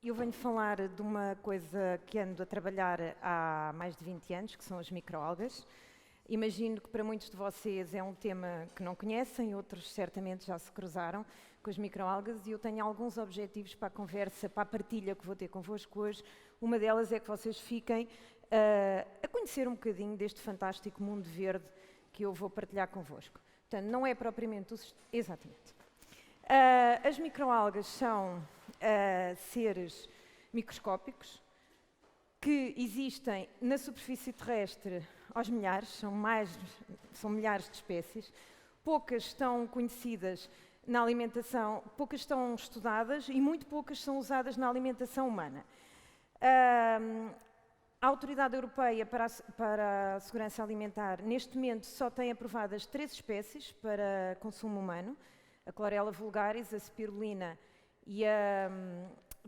Eu venho falar de uma coisa que ando a trabalhar há mais de 20 anos, que são as microalgas. Imagino que para muitos de vocês é um tema que não conhecem, outros certamente já se cruzaram com as microalgas, e eu tenho alguns objetivos para a conversa, para a partilha que vou ter convosco hoje. Uma delas é que vocês fiquem a conhecer um bocadinho deste fantástico mundo verde que eu vou partilhar convosco. Portanto, não é propriamente exatamente. As microalgas são seres microscópicos que existem na superfície terrestre aos milhares, são milhares de espécies. Poucas estão conhecidas na alimentação, poucas estão estudadas e muito poucas são usadas na alimentação humana. A Autoridade Europeia para a Segurança Alimentar, neste momento, só tem aprovadas 3 espécies para consumo humano: a Chlorella vulgaris, a spirulina e a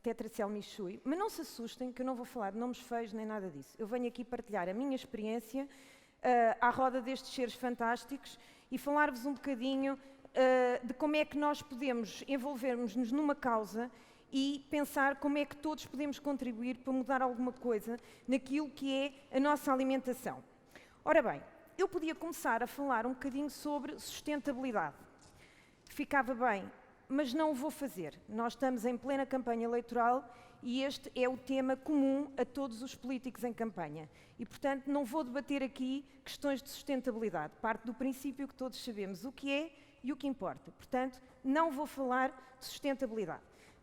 Tetracell michui. Mas não se assustem que eu não vou falar de nomes feios nem nada disso. Eu venho aqui partilhar a minha experiência à roda destes seres fantásticos e falar-vos um bocadinho de como é que nós podemos envolvermos-nos numa causa e pensar como é que todos podemos contribuir para mudar alguma coisa naquilo que é a nossa alimentação. Ora bem, eu podia começar a falar um bocadinho sobre sustentabilidade. Ficava bem, mas não o vou fazer. Nós estamos em plena campanha eleitoral e este é o tema comum a todos os políticos em campanha. E, portanto, não vou debater aqui questões de sustentabilidade. Parte do princípio que todos sabemos o que é e o que importa. Portanto, não vou falar de sustentabilidade.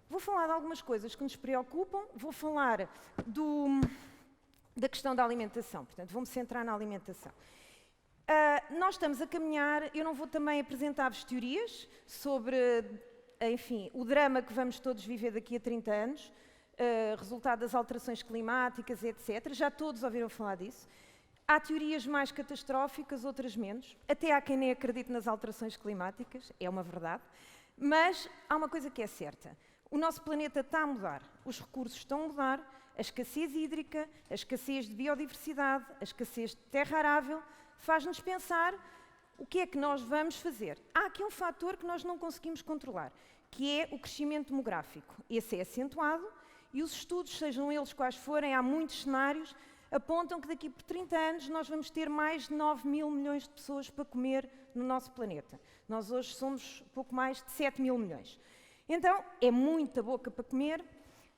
Vou falar de algumas coisas que nos preocupam, vou falar da questão da alimentação. Portanto, vou-me centrar na alimentação. Nós estamos a caminhar, eu não vou também apresentar-vos teorias sobre, enfim, o drama que vamos todos viver daqui a 30 anos, resultado das alterações climáticas, etc. Já todos ouviram falar disso. Há teorias mais catastróficas, outras menos. Até há quem nem acredite nas alterações climáticas, é uma verdade. Mas há uma coisa que é certa. O nosso planeta está a mudar, os recursos estão a mudar, a escassez hídrica, a escassez de biodiversidade, a escassez de terra arável, faz-nos pensar o que é que nós vamos fazer. Há aqui um fator que nós não conseguimos controlar, que é o crescimento demográfico. Esse é acentuado e os estudos, sejam eles quais forem, há muitos cenários, apontam que daqui por 30 anos nós vamos ter mais de 9 mil milhões de pessoas para comer no nosso planeta. Nós hoje somos pouco mais de 7 mil milhões. Então, é muita boca para comer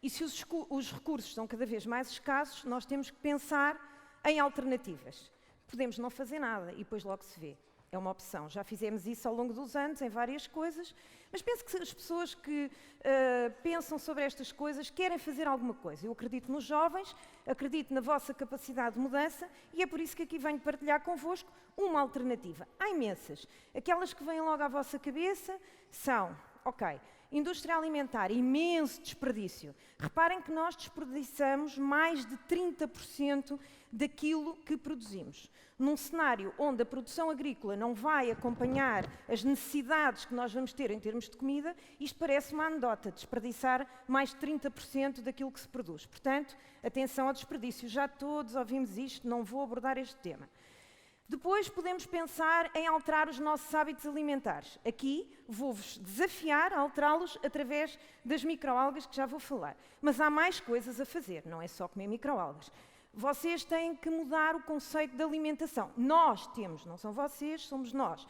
e se os recursos são cada vez mais escassos, nós temos que pensar em alternativas. Podemos não fazer nada e depois logo se vê. É uma opção. Já fizemos isso ao longo dos anos em várias coisas, mas penso que as pessoas que pensam sobre estas coisas querem fazer alguma coisa. Eu acredito nos jovens, acredito na vossa capacidade de mudança e é por isso que aqui venho partilhar convosco uma alternativa. Há imensas. Aquelas que vêm logo à vossa cabeça são, indústria alimentar, imenso desperdício. Reparem que nós desperdiçamos mais de 30% daquilo que produzimos. Num cenário onde a produção agrícola não vai acompanhar as necessidades que nós vamos ter em termos de comida, isto parece uma anedota, desperdiçar mais de 30% daquilo que se produz. Portanto, atenção ao desperdício. Já todos ouvimos isto, não vou abordar este tema. Depois podemos pensar em alterar os nossos hábitos alimentares. Aqui vou-vos desafiar a alterá-los através das microalgas que já vou falar. Mas há mais coisas a fazer, não é só comer microalgas. Vocês têm que mudar o conceito de alimentação. Nós temos, não são vocês, somos nós.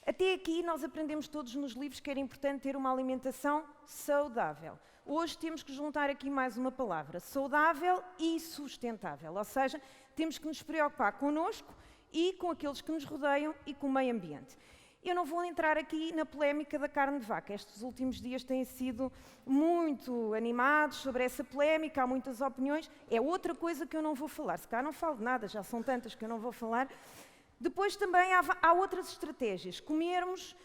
Até aqui nós aprendemos todos nos livros que era importante ter uma alimentação saudável. Hoje temos que juntar aqui mais uma palavra, saudável e sustentável. Ou seja, temos que nos preocupar connosco e com aqueles que nos rodeiam e com o meio ambiente. Eu não vou entrar aqui na polémica da carne de vaca. Estes últimos dias têm sido muito animados sobre essa polémica, há muitas opiniões. É outra coisa que eu não vou falar. Se cá não falo de nada, já são tantas que eu não vou falar. Depois também há outras estratégias. Comermos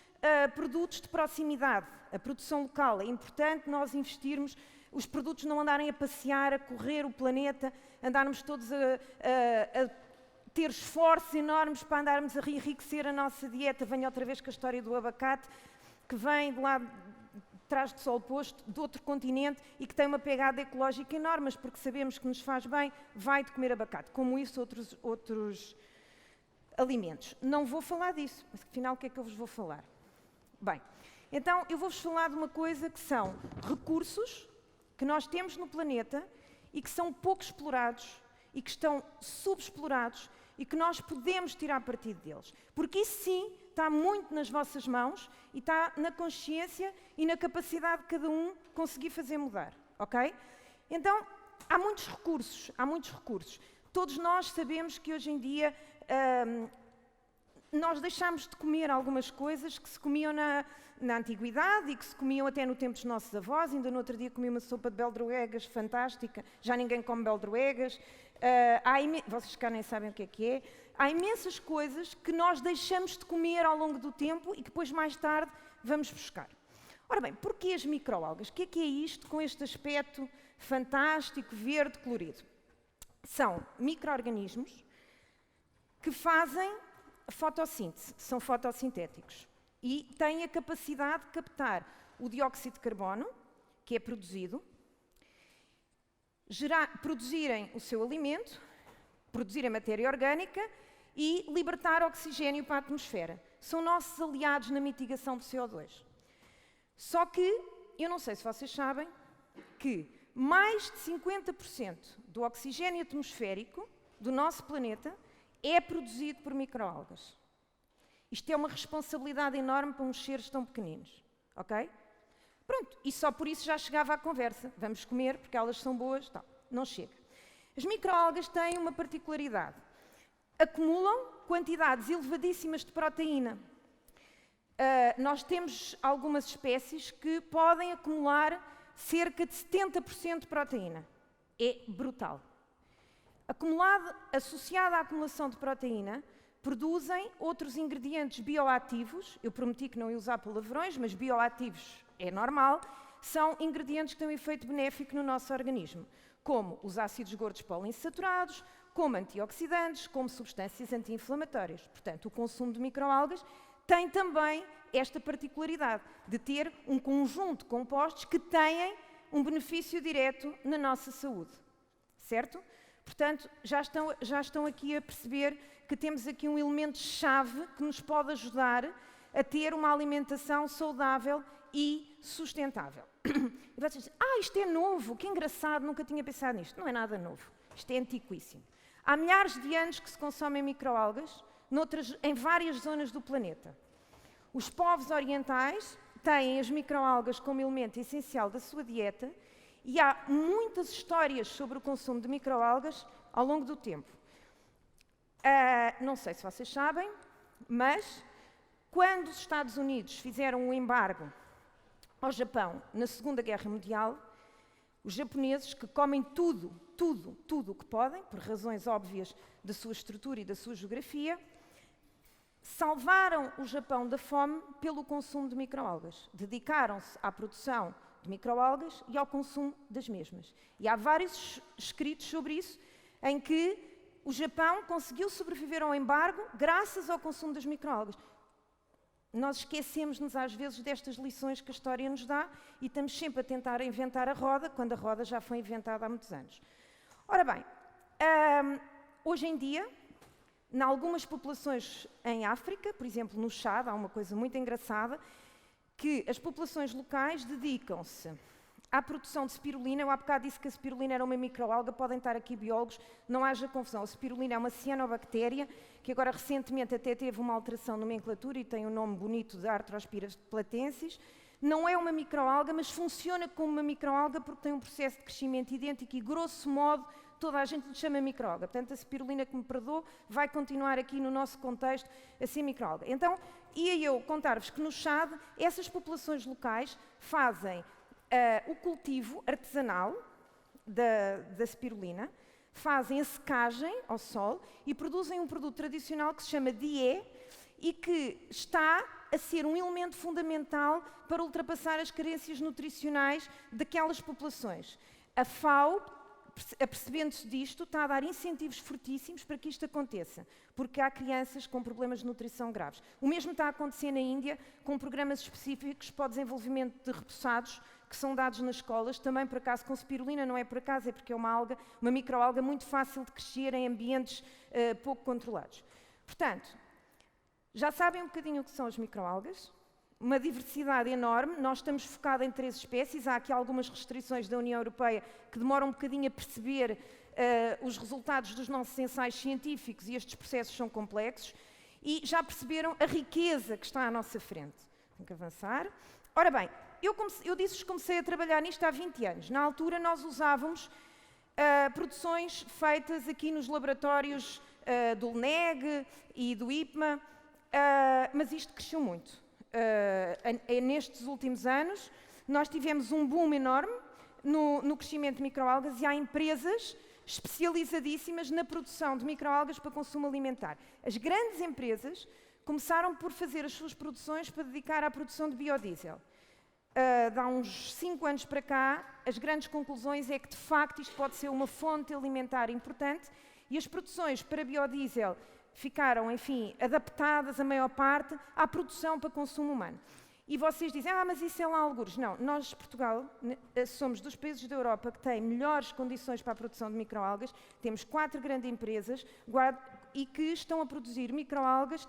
produtos de proximidade, a produção local. É importante nós investirmos, os produtos não andarem a passear, a correr o planeta, andarmos todos a ter esforços enormes para andarmos a enriquecer a nossa dieta. Venho outra vez com a história do abacate, que vem de lá de trás do sol posto, de outro continente, e que tem uma pegada ecológica enorme, mas porque sabemos que nos faz bem, vai de comer abacate. Como isso, outros alimentos. Não vou falar disso, mas afinal o que é que eu vos vou falar? Bem, então eu vou-vos falar de uma coisa que são recursos que nós temos no planeta e que são pouco explorados e que estão subexplorados e que nós podemos tirar partido deles. Porque isso sim está muito nas vossas mãos e está na consciência e na capacidade de cada um conseguir fazer mudar, ok? Então, há muitos recursos. Todos nós sabemos que hoje em dia nós deixámos de comer algumas coisas que se comiam na antiguidade e que se comiam até no tempo dos nossos avós. Ainda no outro dia comi uma sopa de beldroegas fantástica, já ninguém come beldroegas. Vocês cá nem sabem o que é. Há imensas coisas que nós deixamos de comer ao longo do tempo e que depois mais tarde vamos buscar. Ora bem, porquê as microalgas? O que é isto com este aspecto fantástico, verde, colorido? São micro-organismos que fazem fotossíntese, são fotossintéticos e têm a capacidade de captar o dióxido de carbono, que é produzido, produzirem o seu alimento, produzirem matéria orgânica e libertar oxigênio para a atmosfera. São nossos aliados na mitigação do CO2. Só que, eu não sei se vocês sabem, que mais de 50% do oxigênio atmosférico do nosso planeta é produzido por microalgas. Isto é uma responsabilidade enorme para uns seres tão pequeninos, ok? Pronto, e só por isso já chegava à conversa. Vamos comer porque elas são boas, tal. Não chega. As microalgas têm uma particularidade. Acumulam quantidades elevadíssimas de proteína. Nós temos algumas espécies que podem acumular cerca de 70% de proteína. É brutal. Associada à acumulação de proteína, produzem outros ingredientes bioativos. Eu prometi que não ia usar palavrões, mas bioativos é normal. São ingredientes que têm um efeito benéfico no nosso organismo, como os ácidos gordos poliinsaturados, como antioxidantes, como substâncias anti-inflamatórias. Portanto, o consumo de microalgas tem também esta particularidade de ter um conjunto de compostos que têm um benefício direto na nossa saúde. Certo? Portanto, já estão aqui a perceber que temos aqui um elemento-chave que nos pode ajudar a ter uma alimentação saudável e sustentável. E vocês dizem, isto é novo, que engraçado, nunca tinha pensado nisto. Não é nada novo, isto é antiquíssimo. Há milhares de anos que se consomem microalgas em várias zonas do planeta. Os povos orientais têm as microalgas como elemento essencial da sua dieta e há muitas histórias sobre o consumo de microalgas ao longo do tempo. Não sei se vocês sabem, mas quando os Estados Unidos fizeram um embargo ao Japão na Segunda Guerra Mundial, os japoneses, que comem tudo o que podem, por razões óbvias da sua estrutura e da sua geografia, salvaram o Japão da fome pelo consumo de microalgas. Dedicaram-se à produção de microalgas e ao consumo das mesmas. E há vários escritos sobre isso, em que o Japão conseguiu sobreviver ao embargo graças ao consumo das microalgas. Nós esquecemos-nos às vezes destas lições que a história nos dá e estamos sempre a tentar inventar a roda, quando a roda já foi inventada há muitos anos. Ora bem, hoje em dia, em algumas populações em África, por exemplo no Chad, há uma coisa muito engraçada, que as populações locais dedicam-se à produção de spirulina. Eu há bocado disse que a spirulina era uma microalga, podem estar aqui biólogos, não haja confusão. A spirulina é uma cianobactéria, que agora recentemente até teve uma alteração de nomenclatura e tem o nome bonito de Arthrospira platensis. Não é uma microalga, mas funciona como uma microalga porque tem um processo de crescimento idêntico e, grosso modo, toda a gente lhe chama microalga. Portanto, a spirulina que me perdoou vai continuar aqui no nosso contexto a ser microalga. Então, ia eu contar-vos que no Chad, essas populações locais fazem o cultivo artesanal da spirulina, fazem a secagem ao sol e produzem um produto tradicional que se chama DIE e que está a ser um elemento fundamental para ultrapassar as carências nutricionais daquelas populações. A FAO, apercebendo-se disto, está a dar incentivos fortíssimos para que isto aconteça, porque há crianças com problemas de nutrição graves. O mesmo está a acontecer na Índia, com programas específicos para o desenvolvimento de repousados que são dados nas escolas, também por acaso com spirulina, não é por acaso, é porque é uma microalga muito fácil de crescer em ambientes pouco controlados. Portanto, já sabem um bocadinho o que são as microalgas, uma diversidade enorme. Nós estamos focados em 3 espécies. Há aqui algumas restrições da União Europeia que demoram um bocadinho a perceber os resultados dos nossos ensaios científicos, e estes processos são complexos. E já perceberam a riqueza que está à nossa frente. Tenho que avançar. Ora bem, eu disse-vos que comecei a trabalhar nisto há 20 anos. Na altura nós usávamos produções feitas aqui nos laboratórios do LNEG e do IPMA, mas isto cresceu muito. Nestes últimos anos nós tivemos um boom enorme no crescimento de microalgas, e há empresas especializadíssimas na produção de microalgas para consumo alimentar. As grandes empresas começaram por fazer as suas produções para dedicar à produção de biodiesel. De há uns 5 anos para cá, as grandes conclusões é que, de facto, isto pode ser uma fonte alimentar importante, e as produções para biodiesel ficaram, enfim, adaptadas, a maior parte, à produção para consumo humano. E vocês dizem, mas isso é lá algures. Não, nós, Portugal, somos dos países da Europa que têm melhores condições para a produção de microalgas. Temos 4 grandes empresas e que estão a produzir microalgas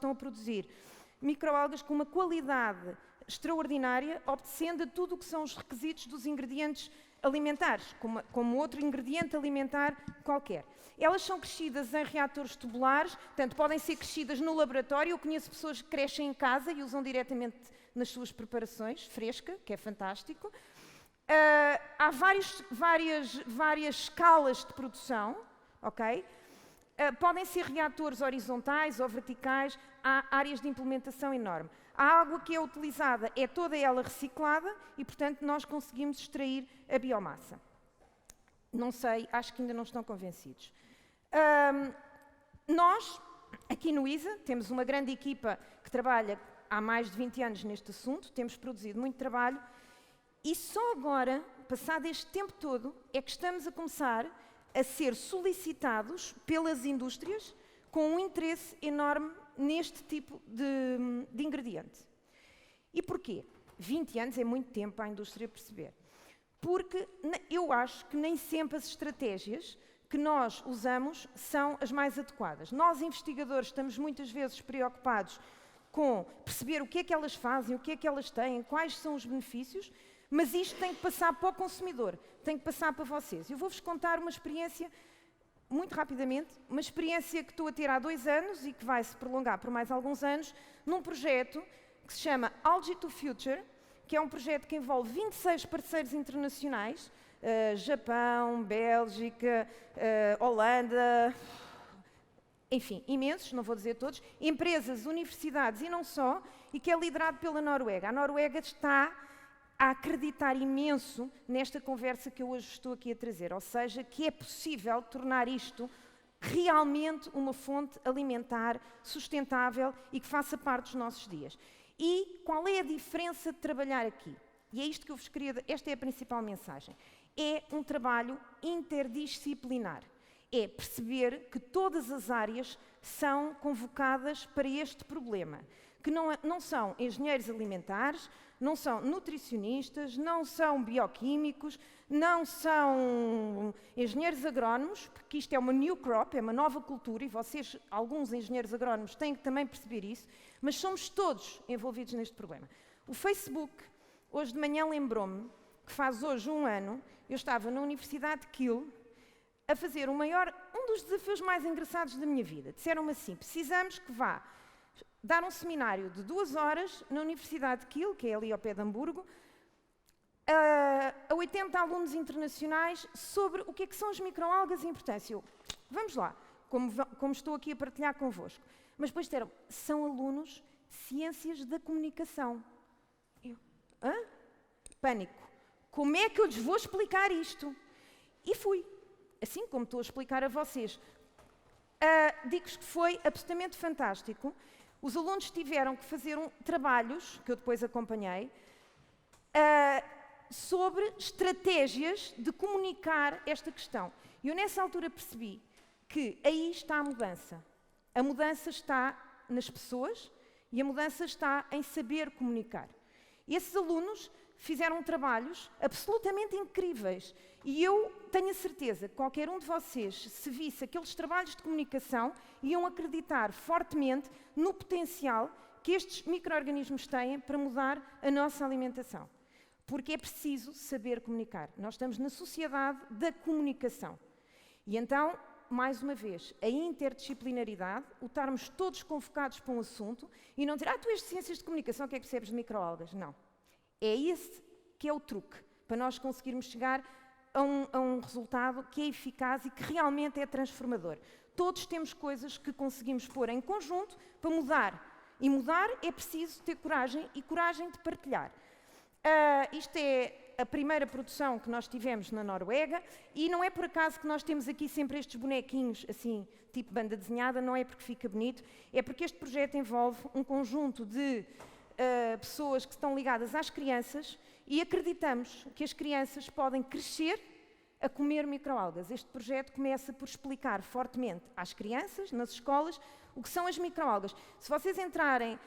com uma qualidade extraordinária, obedecendo a tudo o que são os requisitos dos ingredientes alimentares, como outro ingrediente alimentar qualquer. Elas são crescidas em reatores tubulares, portanto, podem ser crescidas no laboratório. Eu conheço pessoas que crescem em casa e usam diretamente nas suas preparações, fresca, que é fantástico. Há várias escalas de produção, ok? Podem ser reatores horizontais ou verticais, há áreas de implementação enorme. A água que é utilizada é toda ela reciclada e, portanto, nós conseguimos extrair a biomassa. Não sei, acho que ainda não estão convencidos. Nós, aqui no ISA, temos uma grande equipa que trabalha há mais de 20 anos neste assunto, temos produzido muito trabalho, e só agora, passado este tempo todo, é que estamos a começar a ser solicitados pelas indústrias com um interesse enorme neste tipo de ingrediente. E porquê? 20 anos é muito tempo para a indústria perceber. Porque eu acho que nem sempre as estratégias que nós usamos são as mais adequadas. Nós, investigadores, estamos muitas vezes preocupados com perceber o que é que elas fazem, o que é que elas têm, quais são os benefícios, mas isto tem que passar para o consumidor, tem que passar para vocês. Eu vou-vos contar uma experiência, muito rapidamente, uma experiência que estou a ter há 2 anos e que vai se prolongar por mais alguns anos, num projeto que se chama Algae to Future, que é um projeto que envolve 26 parceiros internacionais, Japão, Bélgica, Holanda, enfim, imensos, não vou dizer todos, empresas, universidades e não só, e que é liderado pela Noruega. A Noruega está a acreditar imenso nesta conversa que eu hoje estou aqui a trazer, ou seja, que é possível tornar isto realmente uma fonte alimentar sustentável e que faça parte dos nossos dias. E qual é a diferença de trabalhar aqui? E é isto que eu vos queria... Esta é a principal mensagem. É um trabalho interdisciplinar. É perceber que todas as áreas são convocadas para este problema. Que não são engenheiros alimentares, não são nutricionistas, não são bioquímicos, não são engenheiros agrónomos, porque isto é uma new crop, é uma nova cultura, e vocês, alguns engenheiros agrónomos, têm que também perceber isso, mas somos todos envolvidos neste problema. O Facebook, hoje de manhã, lembrou-me que faz hoje 1 ano, eu estava na Universidade de Kiel a fazer um dos desafios mais engraçados da minha vida. Disseram-me assim, precisamos que vá dar um seminário de 2 horas na Universidade de Kiel, que é ali ao pé de Hamburgo, a 80 alunos internacionais sobre o que é que são as microalgas e a importância. Eu, vamos lá, como estou aqui a partilhar convosco. Mas depois disseram, são alunos de Ciências da Comunicação. Eu, Pânico. Como é que eu lhes vou explicar isto? E fui. Assim como estou a explicar a vocês. Digo-vos que foi absolutamente fantástico. Os alunos tiveram que fazer trabalhos, que eu depois acompanhei, sobre estratégias de comunicar esta questão. E eu nessa altura percebi que aí está a mudança. A mudança está nas pessoas e a mudança está em saber comunicar. E esses alunos fizeram trabalhos absolutamente incríveis. E eu tenho a certeza que qualquer um de vocês, se visse aqueles trabalhos de comunicação, iam acreditar fortemente no potencial que estes micro-organismos têm para mudar a nossa alimentação. Porque é preciso saber comunicar. Nós estamos na sociedade da comunicação. E então, mais uma vez, a interdisciplinaridade, o estarmos todos convocados para um assunto e não dizer, tu és de ciências de comunicação, o que é que percebes de microalgas? Não. É esse que é o truque, para nós conseguirmos chegar a um resultado que é eficaz e que realmente é transformador. Todos temos coisas que conseguimos pôr em conjunto para mudar. E mudar é preciso ter coragem e coragem de partilhar. Isto é a primeira produção que nós tivemos na Noruega e não é por acaso que nós temos aqui sempre estes bonequinhos, assim, tipo banda desenhada, não é porque fica bonito, é porque este projeto envolve um conjunto de pessoas que estão ligadas às crianças e acreditamos que as crianças podem crescer a comer microalgas. Este projeto começa por explicar fortemente às crianças, nas escolas, o que são as microalgas. Se vocês entrarem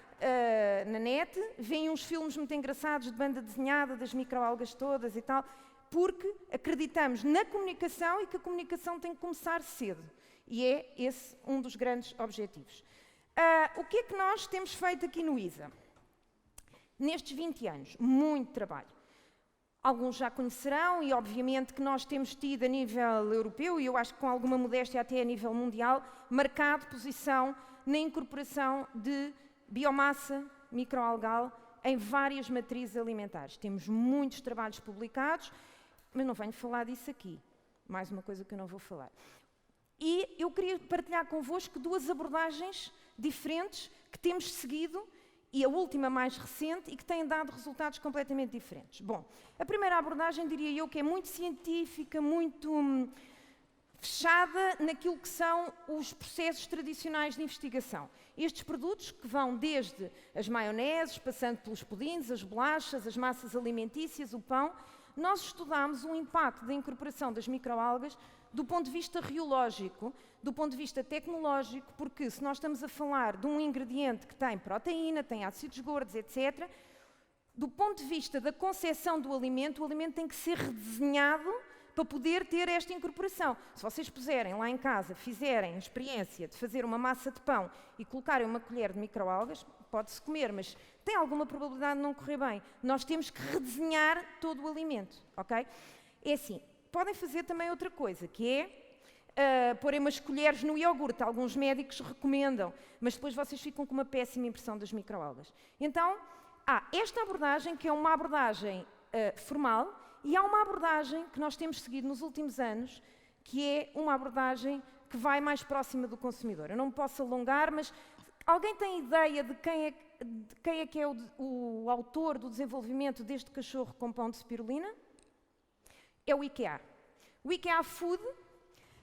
na net, veem uns filmes muito engraçados de banda desenhada, das microalgas todas e tal, porque acreditamos na comunicação e que a comunicação tem que começar cedo. E é esse um dos grandes objetivos. O que é que nós temos feito aqui no ISA? Nestes 20 anos, muito trabalho. Alguns já conhecerão e, obviamente, que nós temos tido a nível europeu, e eu acho que com alguma modéstia até a nível mundial, marcado posição na incorporação de biomassa microalgal em várias matrizes alimentares. Temos muitos trabalhos publicados, mas não venho falar disso aqui. Mais uma coisa que eu não vou falar. E eu queria partilhar convosco duas abordagens diferentes que temos seguido e a última mais recente e que têm dado resultados completamente diferentes. Bom, a primeira abordagem diria eu que é muito científica, muito fechada naquilo que são os processos tradicionais de investigação. Estes produtos que vão desde as maioneses, passando pelos pudins, as bolachas, as massas alimentícias, o pão, nós estudámos o impacto da incorporação das microalgas do ponto de vista riológico, do ponto de vista tecnológico, porque se nós estamos a falar de um ingrediente que tem proteína, tem ácidos gordos, etc., do ponto de vista da concepção do alimento, o alimento tem que ser redesenhado para poder ter esta incorporação. Se vocês puserem lá em casa, fizerem a experiência de fazer uma massa de pão e colocarem uma colher de microalgas, pode-se comer, mas tem alguma probabilidade de não correr bem. Nós temos que redesenhar todo o alimento, ok? É assim, podem fazer também outra coisa, que é porem umas colheres no iogurte. Alguns médicos recomendam, mas depois vocês ficam com uma péssima impressão das microalgas. Então, há esta abordagem, que é uma abordagem formal, e há uma abordagem que nós temos seguido nos últimos anos, que é uma abordagem que vai mais próxima do consumidor. Eu não me posso alongar, mas alguém tem ideia de quem é que é o autor do desenvolvimento deste cachorro com pão de spirulina? É o IKEA. O IKEA Food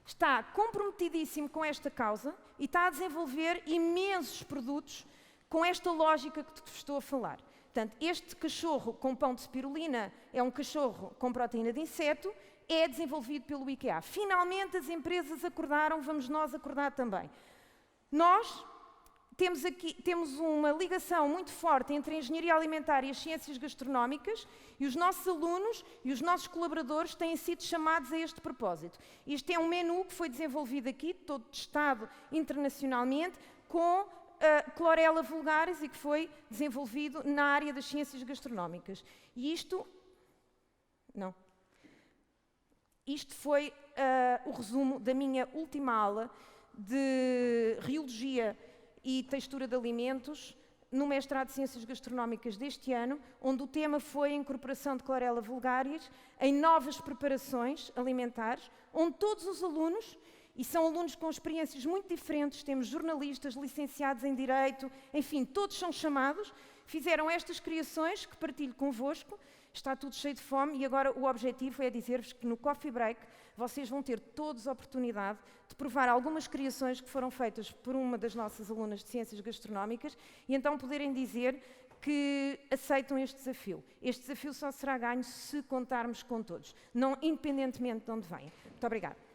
está comprometidíssimo com esta causa e está a desenvolver imensos produtos com esta lógica que te estou a falar. Portanto, este cachorro com pão de spirulina é um cachorro com proteína de inseto, é desenvolvido pelo IKEA. Finalmente as empresas acordaram, vamos nós acordar também. Nós temos uma ligação muito forte entre a engenharia alimentar e as ciências gastronómicas e os nossos alunos e os nossos colaboradores têm sido chamados a este propósito. Este é um menu que foi desenvolvido aqui, todo testado internacionalmente, com Chlorella vulgaris e que foi desenvolvido na área das ciências gastronómicas. E isto foi o resumo da minha última aula de riologia e textura de alimentos no mestrado de Ciências Gastronómicas deste ano, onde o tema foi a incorporação de Chlorella vulgaris em novas preparações alimentares, onde todos os alunos, e são alunos com experiências muito diferentes, temos jornalistas, licenciados em Direito, enfim, todos são chamados, fizeram estas criações que partilho convosco. Está tudo cheio de fome e agora o objetivo é dizer-vos que no Coffee Break vocês vão ter todos a oportunidade de provar algumas criações que foram feitas por uma das nossas alunas de Ciências Gastronómicas e então poderem dizer que aceitam este desafio. Este desafio só será ganho se contarmos com todos, não independentemente de onde venham. Muito obrigada.